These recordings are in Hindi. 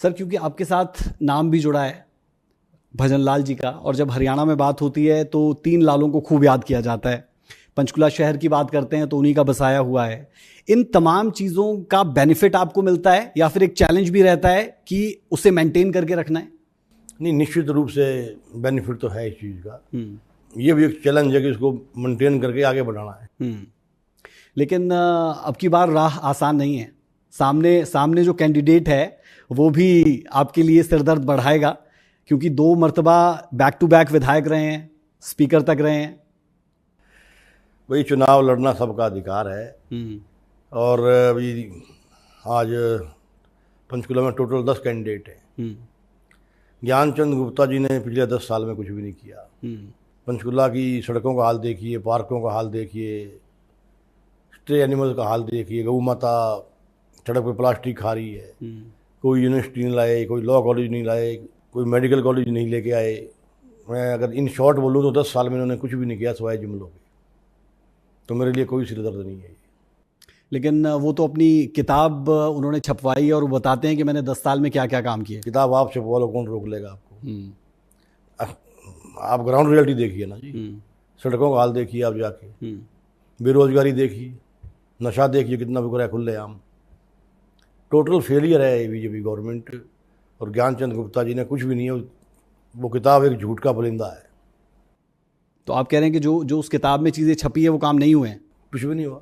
सर क्योंकि आपके साथ नाम भी जुड़ा है भजन लाल जी का, और जब हरियाणा में बात होती है तो 3 लालों को खूब याद किया जाता है। पंचकुला शहर की बात करते हैं तो उन्हीं का बसाया हुआ है। इन तमाम चीज़ों का बेनिफिट आपको मिलता है या फिर एक चैलेंज भी रहता है कि उसे मेंटेन करके रखना है? नहीं, निश्चित रूप से बेनिफिट तो है इस चीज़ का। ये भी एक चैलेंज है कि इसको मेंटेन करके आगे बढ़ाना है। लेकिन अब की बार राह आसान नहीं है। सामने जो कैंडिडेट है वो भी आपके लिए सिरदर्द बढ़ाएगा, क्योंकि 2 मर्तबा बैक टू बैक विधायक रहे हैं, स्पीकर तक रहे हैं। वही चुनाव लड़ना सबका अधिकार है। और अभी आज पंचकुला में टोटल 10 कैंडिडेट हैं। ज्ञानचंद गुप्ता जी ने पिछले 10 साल में कुछ भी नहीं किया। पंचकुला की सड़कों का हाल देखिए, पार्कों का हाल देखिए, स्ट्रे एनिमल का हाल देखिए, गऊ माता सड़क पे प्लास्टिक खा रही है। कोई यूनिवर्सिटी नहीं लाए, कोई लॉ कॉलेज नहीं लाए, कोई मेडिकल कॉलेज नहीं लेके आए। मैं अगर इन शॉर्ट बोलूँ तो 10 साल में इन्होंने कुछ भी नहीं किया सिवाय जुमलों के। तो मेरे लिए कोई सिरदर्द नहीं है। लेकिन वो तो अपनी किताब उन्होंने छपवाई और वो बताते हैं कि मैंने 10 साल में क्या क्या काम किए। किताब आप छपवा लो, कौन रोक लेगा आपको? आप ग्राउंड रियलिटी देखिए ना जी। सड़कों का हाल देखिए आप जाके, बेरोजगारी देखिए, नशा देखिए कितना बिक रहा है खुलेआम। टोटल फेलियर है बीजेपी गवर्नमेंट। और ज्ञानचंद गुप्ता जी ने कुछ भी नहीं है। वो किताब एक झूठ का परिंदा है। तो आप कह रहे हैं कि जो उस किताब में चीज़ें छपी है वो काम नहीं हुए हैं? कुछ भी नहीं हुआ।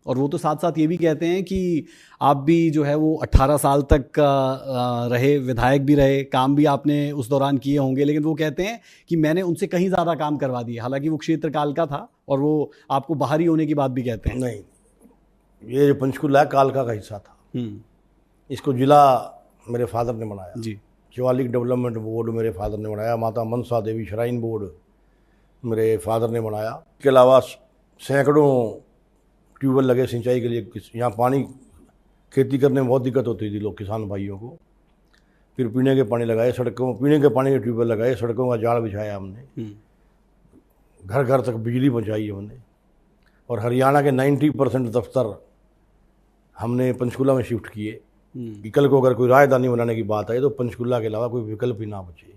और वो तो साथ साथ ये भी कहते हैं कि आप भी जो है वो 18 साल तक रहे, विधायक भी रहे, काम भी आपने उस दौरान किए होंगे, लेकिन वो कहते हैं कि मैंने उनसे कहीं ज़्यादा काम करवा दिए। हालांकि वो क्षेत्र काल का था और वो आपको बाहरी होने की बात भी कहते हैं। नहीं, ये जो पंचकुला है कालका का हिस्सा था। इसको जिला मेरे फादर ने बनाया जी। शिवालिक डेवलपमेंट बोर्ड मेरे फादर ने बनाया। माता मनसा देवी श्राइन बोर्ड मेरे फादर ने बनाया। इसके अलावा सैकड़ों ट्यूबवेल लगे सिंचाई के लिए। यहाँ पानी खेती करने में बहुत दिक्कत होती थी लोग किसान भाइयों को। फिर पीने के पानी लगाए, सड़कों पीने के पानी के ट्यूबवेल लगाए, सड़कों का जाल बिछाया हमने, घर घर तक बिजली पहुँचाई हमने। और हरियाणा के 90% दफ्तर हमने पंचकुला में शिफ्ट किए कि कल को अगर कोई राजधानी बनाने की बात आए तो पंचकुला के अलावा कोई विकल्प ही ना बचे।